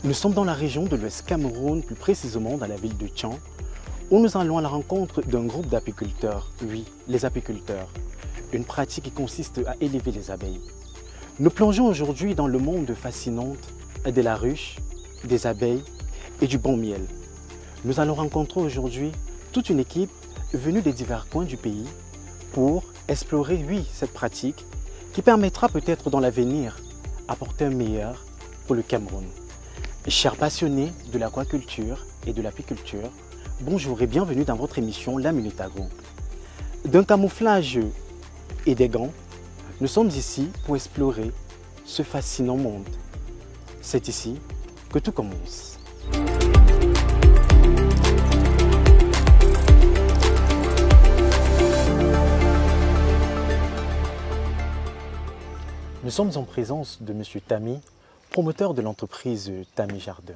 Nous sommes dans la région de l'Ouest Cameroun, plus précisément dans la ville de Tian, où nous allons à la rencontre d'un groupe d'apiculteurs, oui, les apiculteurs, une pratique qui consiste à élever les abeilles. Nous plongeons aujourd'hui dans le monde fascinant de la ruche, des abeilles et du bon miel. Nous allons rencontrer aujourd'hui toute une équipe venue des divers coins du pays pour explorer, oui, cette pratique qui permettra peut-être dans l'avenir apporter un meilleur pour le Cameroun. Chers passionnés de l'aquaculture et de l'apiculture, bonjour et bienvenue dans votre émission La Minute Agro. D'un camouflage et des gants, nous sommes ici pour explorer ce fascinant monde. C'est ici que tout commence. Nous sommes en présence de M. Tami, promoteur de l'entreprise Tami Jardin,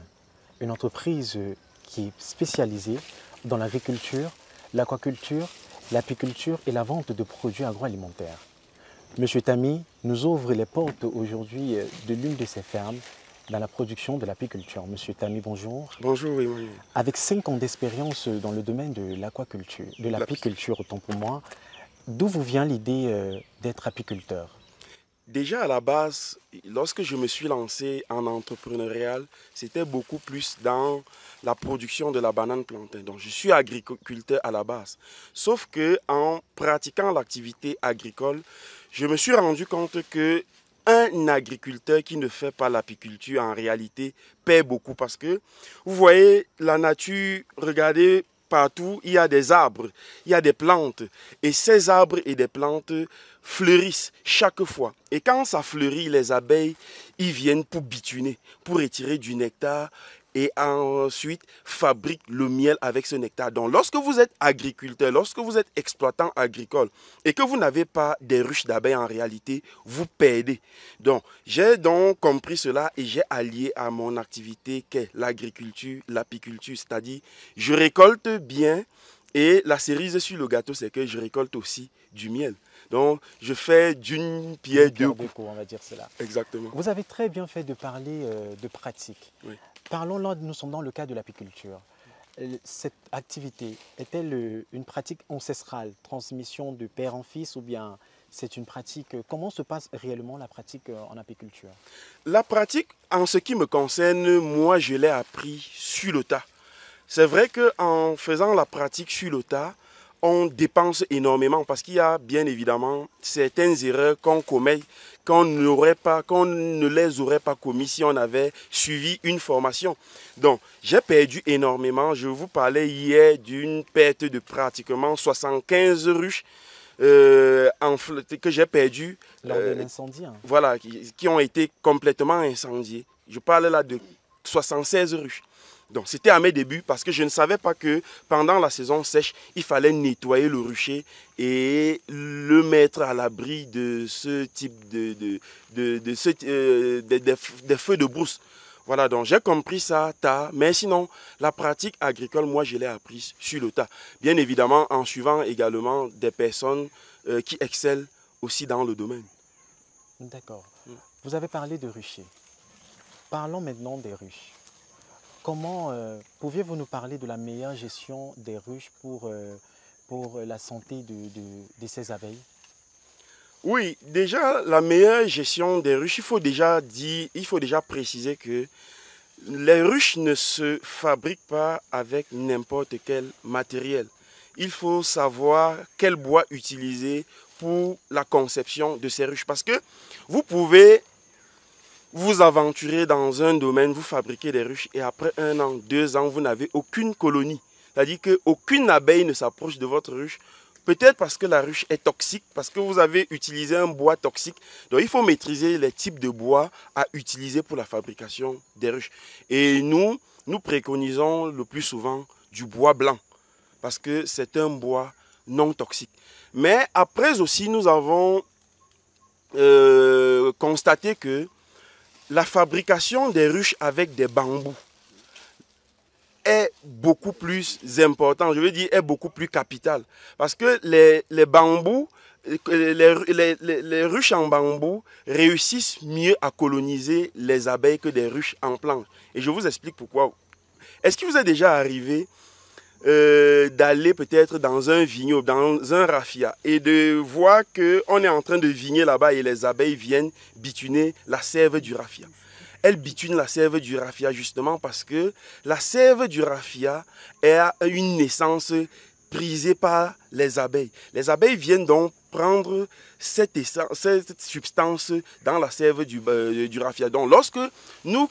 une entreprise qui est spécialisée dans l'agriculture, l'aquaculture, l'apiculture et la vente de produits agroalimentaires. M. Tami nous ouvre les portes aujourd'hui de l'une de ses fermes dans la production de l'apiculture. M. Tami, bonjour. Bonjour, Emmanuel. Avec 5 ans d'expérience dans le domaine de l'aquaculture, de l'apiculture autant pour moi, d'où vous vient l'idée d'être apiculteur? Déjà à la base, lorsque je me suis lancé en entrepreneurial, c'était beaucoup plus dans la production de la banane plantain. Donc je suis agriculteur à la base. Sauf que en pratiquant l'activité agricole, je me suis rendu compte que un agriculteur qui ne fait pas l'apiculture en réalité paie beaucoup parce que vous voyez la nature, regardez partout, il y a des arbres, il y a des plantes et ces arbres et des plantes fleurissent chaque fois. Et quand ça fleurit, les abeilles, ils viennent pour bituner, pour retirer du nectar et ensuite fabriquent le miel avec ce nectar. Donc lorsque vous êtes agriculteur, lorsque vous êtes exploitant agricole et que vous n'avez pas des ruches d'abeilles en réalité, vous perdez. Donc j'ai donc compris cela et j'ai allié à mon activité qu'est l'agriculture, l'apiculture, c'est-à-dire je récolte bien et la cerise sur le gâteau, c'est que je récolte aussi du miel. Donc, je fais d'une pierre deux coups. On va dire cela. Exactement. Vous avez très bien fait de parler de pratique. Oui. Parlons là, nous sommes dans le cas de l'apiculture. Cette activité est-elle une pratique ancestrale, transmission de père en fils, ou bien c'est une pratique, comment se passe réellement la pratique en apiculture? La pratique, en ce qui me concerne, moi, je l'ai appris sur le tas. C'est vrai qu'en faisant la pratique sur le tas, on dépense énormément parce qu'il y a bien évidemment certaines erreurs qu'on commet, qu'on ne les aurait pas commises si on avait suivi une formation. Donc, j'ai perdu énormément. Je vous parlais hier d'une perte de pratiquement 75 ruches que j'ai perdues. Lors de l'incendie. Voilà, qui ont été complètement incendiées. Je parle là de 76 ruches. Donc c'était à mes débuts parce que je ne savais pas que pendant la saison sèche, il fallait nettoyer le rucher et le mettre à l'abri de ce type des feux de brousse. Voilà, donc j'ai compris ça tard, mais sinon la pratique agricole, moi je l'ai appris sur le tas. Bien évidemment en suivant également des personnes qui excellent aussi dans le domaine. D'accord. Vous avez parlé de ruchers. Parlons maintenant des ruches. Comment pouviez-vous nous parler de la meilleure gestion des ruches pour la santé de ces abeilles? Oui, déjà la meilleure gestion des ruches, il faut déjà préciser que les ruches ne se fabriquent pas avec n'importe quel matériel. Il faut savoir quel bois utiliser pour la conception de ces ruches parce que vous pouvez vous aventurez dans un domaine, vous fabriquez des ruches et après 1 an, 2 ans, vous n'avez aucune colonie. C'est-à-dire qu'aucune abeille ne s'approche de votre ruche. Peut-être parce que la ruche est toxique, parce que vous avez utilisé un bois toxique. Donc il faut maîtriser les types de bois à utiliser pour la fabrication des ruches. Et nous préconisons le plus souvent du bois blanc, parce que c'est un bois non toxique. Mais après aussi, nous avons constaté que la fabrication des ruches avec des bambous est beaucoup plus important, je veux dire est beaucoup plus capital. Parce que les bambous les ruches en bambou réussissent mieux à coloniser les abeilles que des ruches en planche. Et je vous explique pourquoi. Est-ce qu'il vous est déjà arrivé d'aller peut-être dans un vignoble, dans un raffia, et de voir qu'on est en train de vigner là-bas et les abeilles viennent bituner la sève du raffia? Elles bitunent la sève du raffia justement parce que la sève du raffia a une naissance prisée par les abeilles. Les abeilles viennent donc prendre cette substance dans la sève du raffia. Donc lorsque nous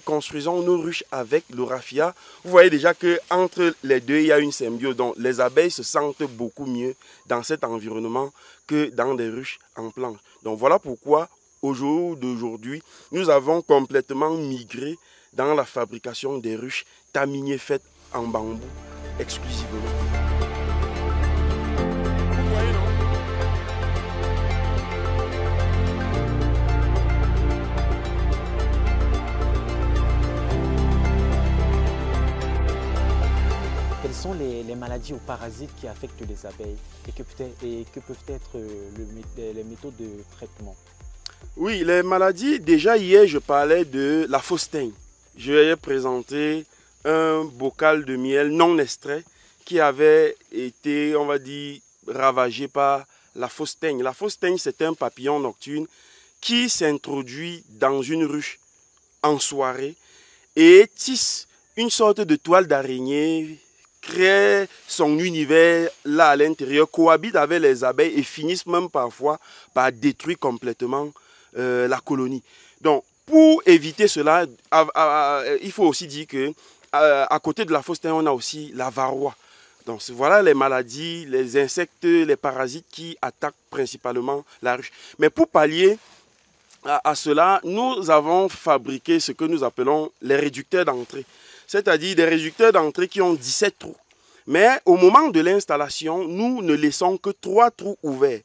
construisons nos ruches avec le raffia, vous voyez déjà qu'entre les deux, il y a une symbiose. Donc les abeilles se sentent beaucoup mieux dans cet environnement que dans des ruches en planche. Donc voilà pourquoi au jour d'aujourd'hui, nous avons complètement migré dans la fabrication des ruches taminées faites en bambou exclusivement. Quelles sont les maladies ou parasites qui affectent les abeilles et que peuvent être les méthodes de traitement? Oui, les maladies, déjà hier je parlais de la fausse teigne. Je vais présenter un bocal de miel non extrait qui avait été, on va dire, ravagé par la fausse teigne. La fausse teigne, c'est un papillon nocturne qui s'introduit dans une ruche en soirée et tisse une sorte de toile d'araignée, crée son univers là à l'intérieur, cohabite avec les abeilles et finissent même parfois par détruire complètement la colonie. Donc, pour éviter cela, il faut aussi dire que à côté de la fausse teigne, on a aussi la varroa. Donc, voilà les maladies, les insectes, les parasites qui attaquent principalement la ruche. Mais pour pallier à cela, nous avons fabriqué ce que nous appelons les réducteurs d'entrée. C'est-à-dire des réducteurs d'entrée qui ont 17 trous. Mais au moment de l'installation, nous ne laissons que 3 trous ouverts.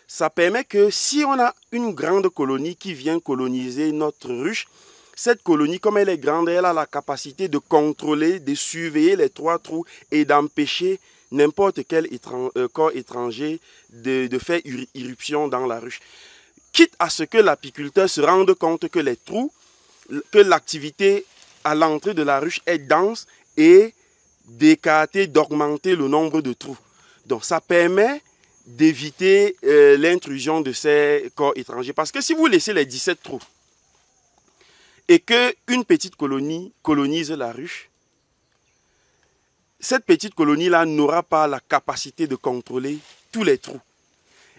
Ça permet que si on a une grande colonie qui vient coloniser notre ruche, cette colonie, comme elle est grande, elle a la capacité de contrôler, de surveiller les 3 trous et d'empêcher n'importe quel corps étranger de faire irruption dans la ruche. Quitte à ce que l'apiculteur se rende compte que les trous, que l'activité à l'entrée de la ruche est dense et d'écarter, d'augmenter le nombre de trous. Donc ça permet d'éviter l'intrusion de ces corps étrangers. Parce que si vous laissez les 17 trous et qu'une petite colonie colonise la ruche, cette petite colonie-là n'aura pas la capacité de contrôler tous les trous.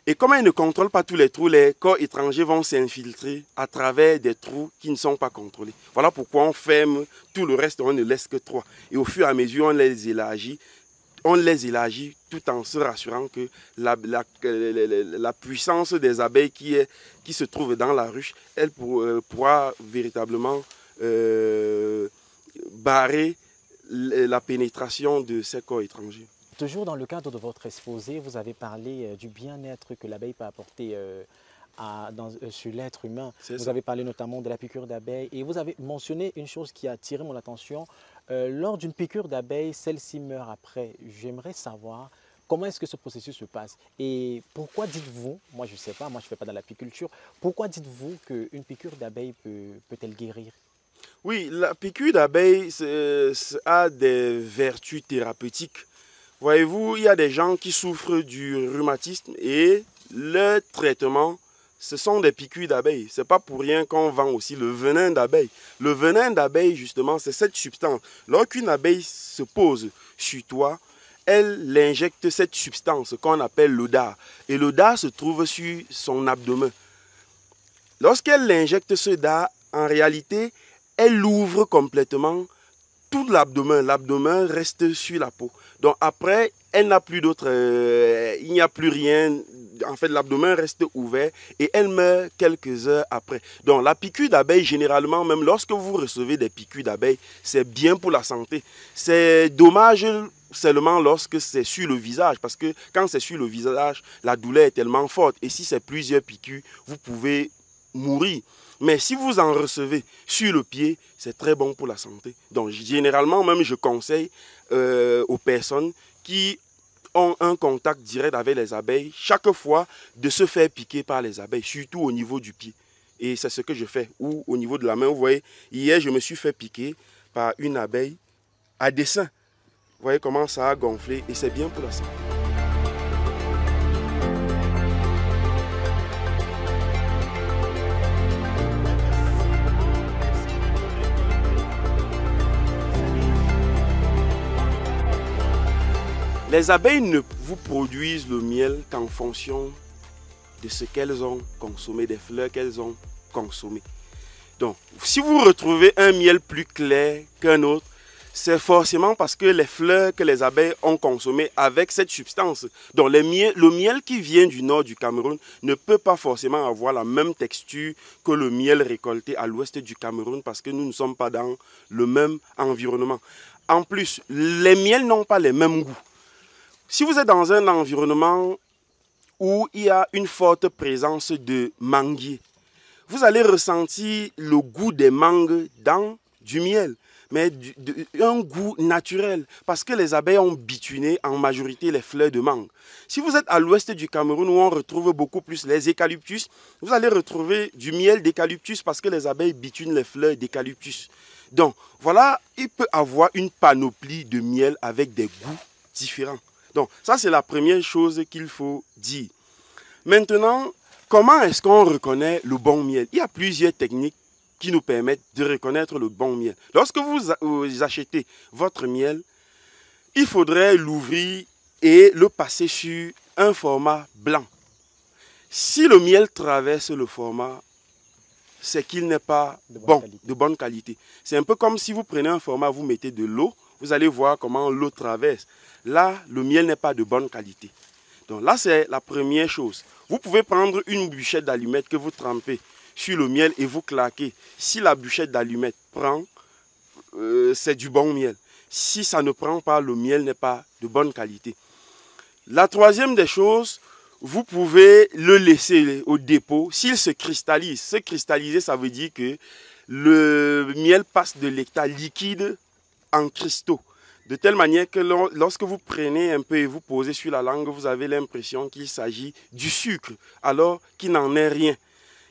Et comme elle ne contrôle pas tous les trous, les corps étrangers vont s'infiltrer à travers des trous qui ne sont pas contrôlés. Voilà pourquoi on ferme tout le reste, on ne laisse que 3. Et au fur et à mesure, on les élargit tout en se rassurant que la puissance des abeilles qui se trouve dans la ruche, elle pourra véritablement barrer la pénétration de ces corps étrangers. Toujours dans le cadre de votre exposé, vous avez parlé du bien-être que l'abeille peut apporter sur l'être humain. Vous avez parlé notamment de la piqûre d'abeille et vous avez mentionné une chose qui a attiré mon attention. Lors d'une piqûre d'abeille, celle-ci meurt après. J'aimerais savoir comment est-ce que ce processus se passe et pourquoi dites-vous, moi je ne sais pas, moi je ne fais pas de l'apiculture, pourquoi dites-vous qu'une piqûre d'abeille peut-elle guérir? Oui, la piqûre d'abeille a des vertus thérapeutiques. Voyez-vous, il y a des gens qui souffrent du rhumatisme et le traitement, ce sont des piqûres d'abeilles. Ce n'est pas pour rien qu'on vend aussi le venin d'abeille. Le venin d'abeille, justement, c'est cette substance. Lorsqu'une abeille se pose sur toi, elle injecte cette substance qu'on appelle l'odar. Et l'odar se trouve sur son abdomen. Lorsqu'elle injecte ce dard, en réalité, elle ouvre complètement tout l'abdomen. L'abdomen reste sur la peau. Donc après, elle n'a plus d'autre, il n'y a plus rien. En fait, l'abdomen reste ouvert et elle meurt quelques heures après. Donc la piqûre d'abeille, généralement, même lorsque vous recevez des piqûres d'abeille, c'est bien pour la santé. C'est dommage seulement lorsque c'est sur le visage, parce que quand c'est sur le visage, la douleur est tellement forte. Et si c'est plusieurs piqûres, vous pouvez mourir. Mais si vous en recevez sur le pied, c'est très bon pour la santé. Donc généralement, même je conseille aux personnes qui ont un contact direct avec les abeilles, chaque fois de se faire piquer par les abeilles, surtout au niveau du pied. Et c'est ce que je fais. Ou au niveau de la main, vous voyez, hier je me suis fait piquer par une abeille à dessein. Vous voyez comment ça a gonflé et c'est bien pour la santé. Les abeilles ne vous produisent le miel qu'en fonction de ce qu'elles ont consommé, des fleurs qu'elles ont consommées. Donc, si vous retrouvez un miel plus clair qu'un autre, c'est forcément parce que les fleurs que les abeilles ont consommées avec cette substance. Donc, le miel qui vient du nord du Cameroun ne peut pas forcément avoir la même texture que le miel récolté à l'ouest du Cameroun parce que nous ne sommes pas dans le même environnement. En plus, les miels n'ont pas les mêmes goûts. Si vous êtes dans un environnement où il y a une forte présence de manguiers, vous allez ressentir le goût des mangues dans du miel, mais un goût naturel, parce que les abeilles ont bituné en majorité les fleurs de mangue. Si vous êtes à l'ouest du Cameroun où on retrouve beaucoup plus les eucalyptus, vous allez retrouver du miel d'eucalyptus parce que les abeilles bitunent les fleurs d'eucalyptus. Donc voilà, il peut avoir une panoplie de miel avec des goûts différents. Donc, ça, c'est la première chose qu'il faut dire. Maintenant, comment est-ce qu'on reconnaît le bon miel? Il y a plusieurs techniques qui nous permettent de reconnaître le bon miel. Lorsque vous achetez votre miel, il faudrait l'ouvrir et le passer sur un format blanc. Si le miel traverse le format, c'est qu'il n'est pas de bonne qualité. C'est un peu comme si vous prenez un format, vous mettez de l'eau, vous allez voir comment l'eau traverse. Là, le miel n'est pas de bonne qualité. Donc là, c'est la première chose. Vous pouvez prendre une bûchette d'allumettes que vous trempez sur le miel et vous claquez. Si la bûchette d'allumettes prend, c'est du bon miel. Si ça ne prend pas, le miel n'est pas de bonne qualité. La troisième des choses, vous pouvez le laisser au dépôt. S'il se cristallise, se cristalliser, ça veut dire que le miel passe de l'état liquide en cristaux. De telle manière que lorsque vous prenez un peu et vous posez sur la langue, vous avez l'impression qu'il s'agit du sucre, alors qu'il n'en est rien.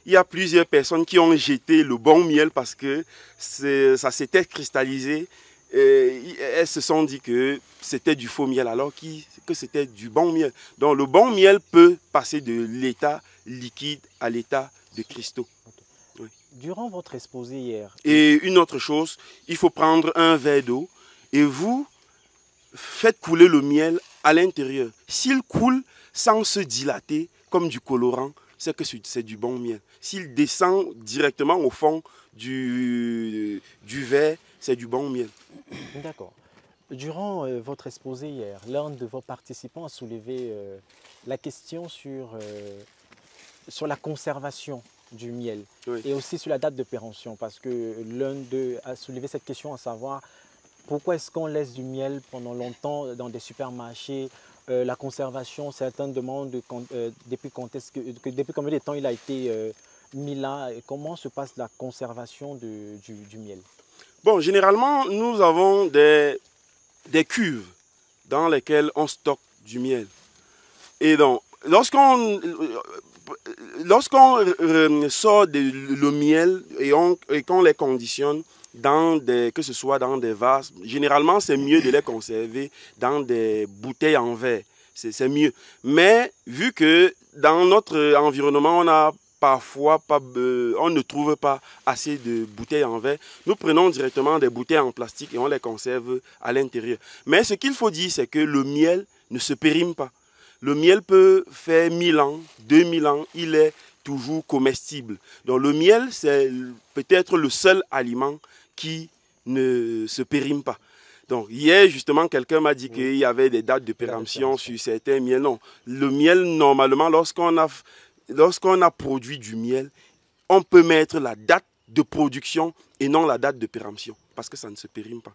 Il y a plusieurs personnes qui ont jeté le bon miel parce que ça s'était cristallisé. Elles se sont dit que c'était du faux miel alors que c'était du bon miel. Donc le bon miel peut passer de l'état liquide à l'état de cristaux. Okay. Oui. Durant votre exposé hier... Et une autre chose, il faut prendre un verre d'eau et vous faites couler le miel à l'intérieur. S'il coule sans se dilater comme du colorant, c'est que c'est du bon miel. S'il descend directement au fond du verre, c'est du bon miel. D'accord. Durant votre exposé hier, l'un de vos participants a soulevé la question sur la conservation du miel, oui, et aussi sur la date de péremption, parce que l'un d'eux a soulevé cette question, à savoir pourquoi est-ce qu'on laisse du miel pendant longtemps dans des supermarchés, la conservation, certains demandent depuis combien de temps il a été mis là, et comment se passe la conservation du miel? Bon, généralement, nous avons des cuves dans lesquelles on stocke du miel. Et donc, lorsqu'on sort le miel et qu'on les conditionne, que ce soit dans des vases, généralement, c'est mieux de les conserver dans des bouteilles en verre. C'est mieux. Mais vu que dans notre environnement, on ne trouve pas assez de bouteilles en verre, nous prenons directement des bouteilles en plastique et on les conserve à l'intérieur. Mais ce qu'il faut dire, c'est que le miel ne se périme pas. Le miel peut faire 1000 ans, 2000 ans, il est toujours comestible. Donc le miel, c'est peut-être le seul aliment qui ne se périme pas. Donc hier, justement, quelqu'un m'a dit qu'il y avait des dates de péremption sur certains miels. Non, le miel, normalement, lorsqu'on a produit du miel, on peut mettre la date de production et non la date de péremption, parce que ça ne se périme pas.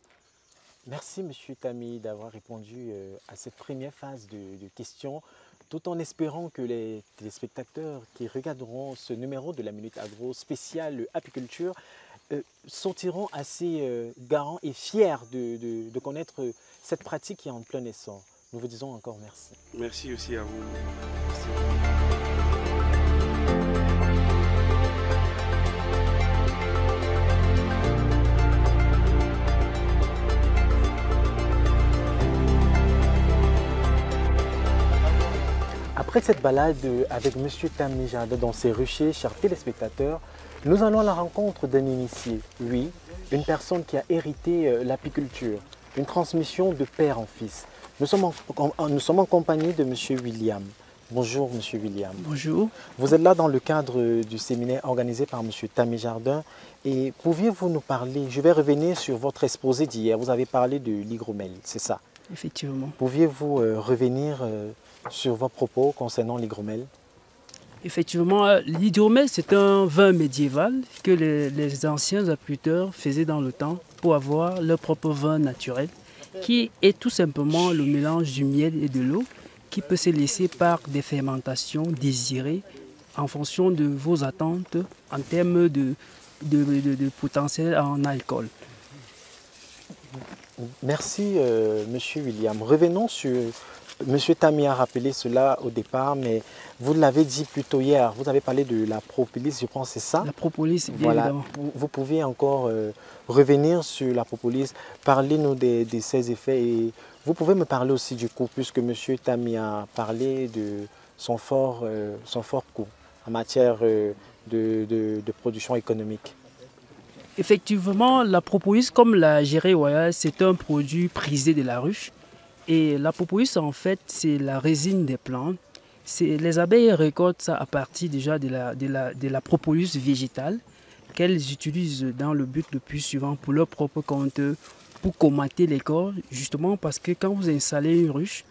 Merci M. Tami d'avoir répondu à cette première phase de questions, tout en espérant que les téléspectateurs qui regarderont ce numéro de la Minute Agro spéciale apiculture sortiront assez garants et fiers de connaître cette pratique qui est en plein essor. Nous vous disons encore merci. Merci aussi à vous. Merci. Après cette balade avec M. Tami Jardin dans ses ruchers, chers téléspectateurs, nous allons à la rencontre d'un initié, lui, une personne qui a hérité l'apiculture, une transmission de père en fils. Nous sommes en compagnie de M. William. Bonjour M. William. Bonjour. Vous êtes là dans le cadre du séminaire organisé par M. Tami Jardin. Et pouviez-vous nous parler, je vais revenir sur votre exposé d'hier, vous avez parlé de l'hygromel, c'est ça? Effectivement. Pouviez-vous revenir sur vos propos concernant l'hygromel? Effectivement, l'hydromel, c'est un vin médiéval que les anciens apiculteurs faisaient dans le temps pour avoir leur propre vin naturel, qui est tout simplement le mélange du miel et de l'eau, qui peut se laisser par des fermentations désirées en fonction de vos attentes en termes de potentiel en alcool. Merci, Monsieur William. Revenons sur... Monsieur Tami a rappelé cela au départ, mais vous l'avez dit plus tôt hier. Vous avez parlé de la propolis, je pense, c'est ça? La propolis, bien voilà. évidemment. Vous pouvez encore revenir sur la propolis, parlez-nous de ses effets. Et vous pouvez me parler aussi du coût, puisque Monsieur Tami a parlé de son fort coût en matière de production économique. Effectivement, la propolis, comme la gérée royale, c'est un produit prisé de la ruche. Et la propolis, en fait, c'est la résine des plantes. Les abeilles récoltent ça à partir déjà de la propolis végétale qu'elles utilisent dans le but le plus suivant pour leur propre compte, pour colmater les corps, justement parce que quand vous installez une ruche,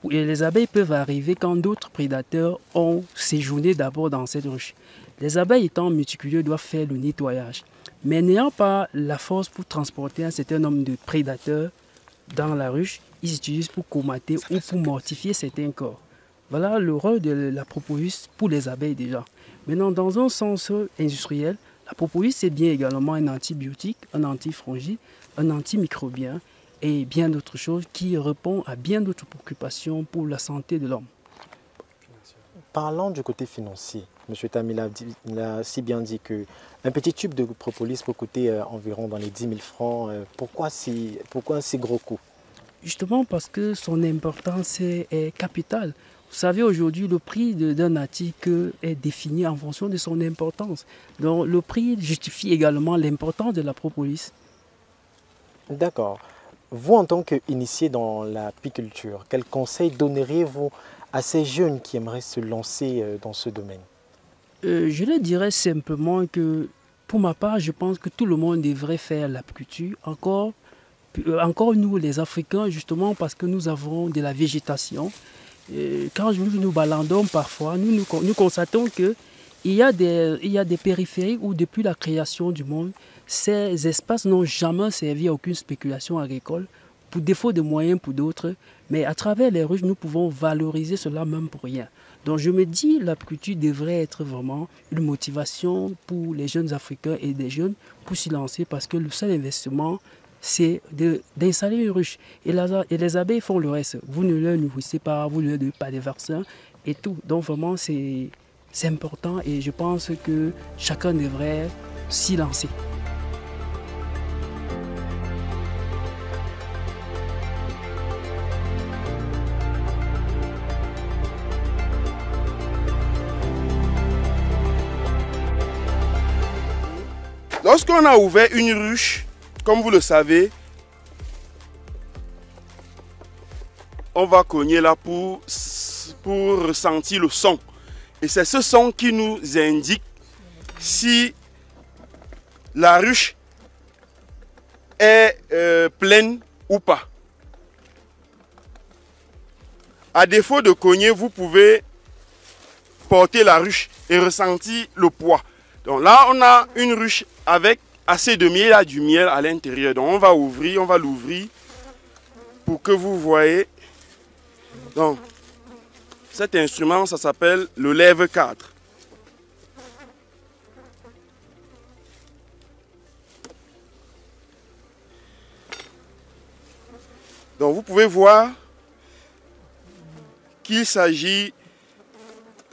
les abeilles peuvent arriver quand d'autres prédateurs ont séjourné d'abord dans cette ruche. Les abeilles étant méticuleux doivent faire le nettoyage, mais n'ayant pas la force pour transporter un certain nombre de prédateurs dans la ruche, ils utilisent pour colmater ou pour mortifier certains corps. Voilà le rôle de la propolis pour les abeilles déjà. Maintenant, dans un sens industriel, la propolis c'est bien également un antibiotique, un antifongide, un antimicrobien et bien d'autres choses qui répondent à bien d'autres préoccupations pour la santé de l'homme. Parlant du côté financier, M. Tami l'a si bien dit qu'un petit tube de propolis peut coûter environ dans les 10 000 francs. Pourquoi un si gros coût? Justement parce que son importance est capitale. Vous savez, aujourd'hui, le prix d'un article est défini en fonction de son importance. Donc, le prix justifie également l'importance de la propolis. D'accord. Vous, en tant qu'initié dans l'apiculture, quel conseil donneriez-vous à ces jeunes qui aimeraient se lancer dans ce domaine? Je leur dirais simplement que, pour ma part, je pense que tout le monde devrait faire l'apiculture. Encore nous, les Africains, justement, parce que nous avons de la végétation. Quand nous baladons parfois, nous constatons qu'il y a des périphéries où, depuis la création du monde, ces espaces n'ont jamais servi à aucune spéculation agricole, pour défaut de moyens pour d'autres. Mais à travers les ruches, nous pouvons valoriser cela même pour rien. Donc je me dis, l'apiculture devrait être vraiment une motivation pour les jeunes Africains et des jeunes pour s'y lancer, parce que le seul investissement, c'est d'installer une ruche. Et les abeilles font le reste. Vous ne leur nourrissez pas, vous ne leur donnez pas des vaccins et tout. Donc vraiment, c'est important et je pense que chacun devrait s'y lancer. Lorsqu'on a ouvert une ruche, comme vous le savez, on va cogner là pour ressentir le son. Et c'est ce son qui nous indique si la ruche est pleine ou pas. À défaut de cogner, vous pouvez porter la ruche et ressentir le poids. Donc là, on a une ruche avec assez de miel, il y a du miel à l'intérieur. Donc on va l'ouvrir pour que vous voyez. Donc cet instrument, ça s'appelle le lève 4. Donc vous pouvez voir qu'il s'agit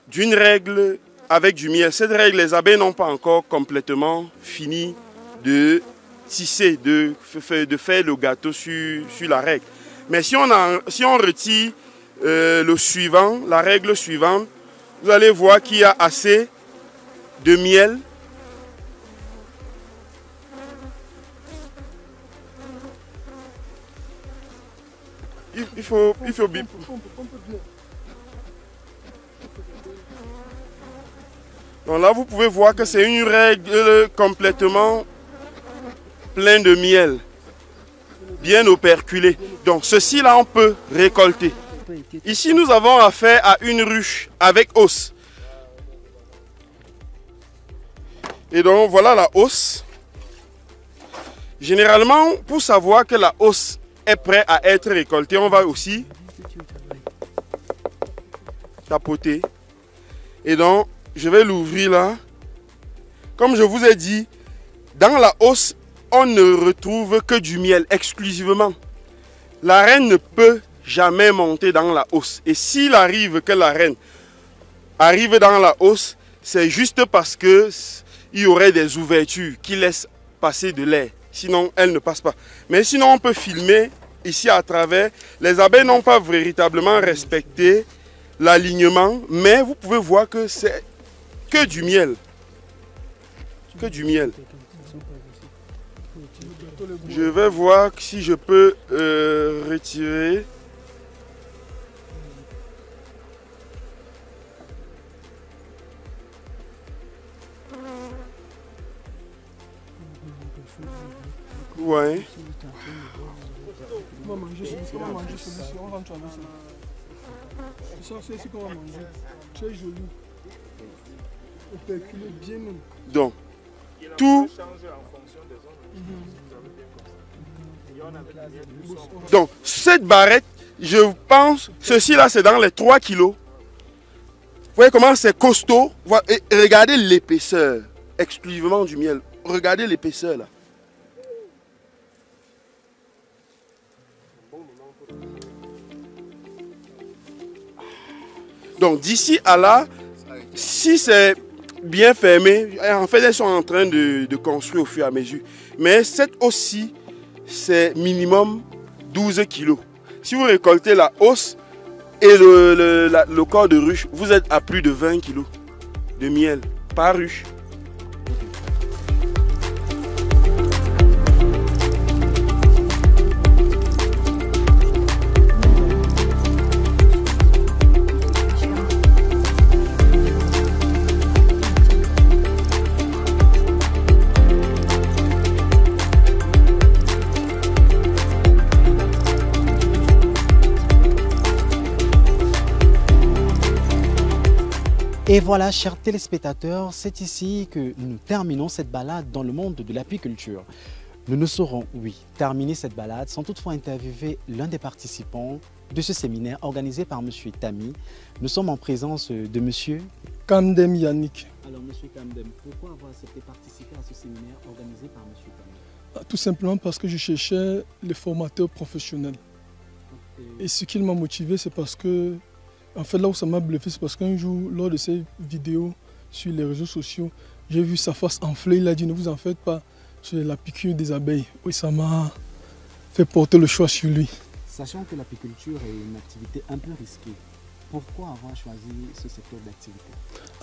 d'une règle avec du miel. Cette règle, les abeilles n'ont pas encore complètement fini de tisser, de faire le gâteau sur la règle. Mais si on retire le suivant, la règle suivante, vous allez voir qu'il y a assez de miel il faut bip. Donc là, vous pouvez voir que c'est une règle complètement pleine de miel, bien operculée. Donc ceci là, on peut récolter. Ici, nous avons affaire à une ruche avec os. Et donc voilà la hausse. Généralement, pour savoir que la hausse est prête à être récoltée, on va aussi tapoter. Et donc, je vais l'ouvrir là. Comme je vous ai dit, dans la hausse, on ne retrouve que du miel exclusivement. La reine ne peut jamais monter dans la hausse. Et s'il arrive que la reine arrive dans la hausse, c'est juste parce que il y aurait des ouvertures qui laissent passer de l'air. Sinon, elle ne passe pas. Mais sinon, on peut filmer ici à travers. Les abeilles n'ont pas véritablement respecté l'alignement, mais vous pouvez voir que c'est que du miel. Que du miel. Je vais voir si je peux retirer. Ouais. On va manger celui-ci, on va manger celui-ci, on rentre avec ça. C'est ce qu'on va manger. Très joli. Operculé bien même. Donc, tout. Donc, cette barrette, je pense, ceci là, c'est dans les 3 kilos. Vous voyez comment c'est costaud. Et regardez l'épaisseur, exclusivement du miel. Regardez l'épaisseur là. Donc d'ici à là, si c'est bien fermé, en fait elles sont en train de construire au fur et à mesure. Mais cette hausse-ci, c'est minimum 12 kilos. Si vous récoltez la hausse et le corps de ruche, vous êtes à plus de 20 kilos de miel par ruche. Et voilà, chers téléspectateurs, c'est ici que nous terminons cette balade dans le monde de l'apiculture. Nous ne saurons, oui, terminer cette balade sans toutefois interviewer l'un des participants de ce séminaire organisé par M. Tami. Nous sommes en présence de M. Kamdem Yannick. Alors, M. Kamdem, pourquoi avoir accepté de participer à ce séminaire organisé par M. Tami? Tout simplement parce que je cherchais les formateurs professionnels. Et ce qui m'a motivé, c'est parce que, en fait, là où ça m'a bluffé, c'est parce qu'un jour, lors de ces vidéos sur les réseaux sociaux, j'ai vu sa face enflée. Il a dit, ne vous en faites pas, c'est la piqûre des abeilles. Oui, ça m'a fait porter le choix sur lui. Sachant que l'apiculture est une activité un peu risquée, pourquoi avoir choisi ce secteur d'activité?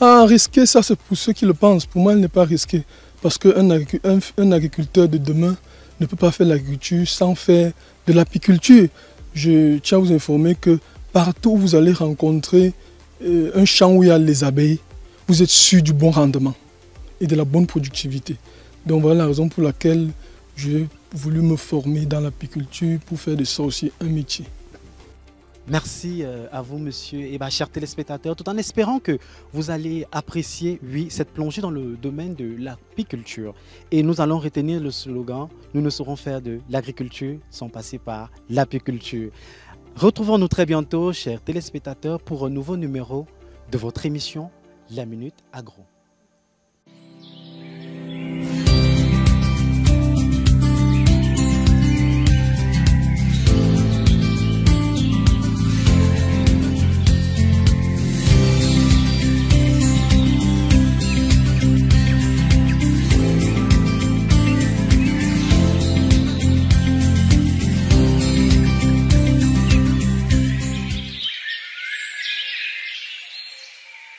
Ah, risqué, ça c'est pour ceux qui le pensent. Pour moi, elle n'est pas risquée. Parce qu'un agriculteur de demain ne peut pas faire l'agriculture sans faire de l'apiculture. Je tiens à vous informer que partout où vous allez rencontrer un champ où il y a les abeilles, vous êtes sûr du bon rendement et de la bonne productivité. Donc voilà la raison pour laquelle j'ai voulu me former dans l'apiculture pour faire de ça aussi un métier. Merci à vous, monsieur, et chers téléspectateurs, tout en espérant que vous allez apprécier, oui, cette plongée dans le domaine de l'apiculture. Et nous allons retenir le slogan « Nous ne saurons faire de l'agriculture sans passer par l'apiculture ». Retrouvons-nous très bientôt, chers téléspectateurs, pour un nouveau numéro de votre émission La Minute Agro.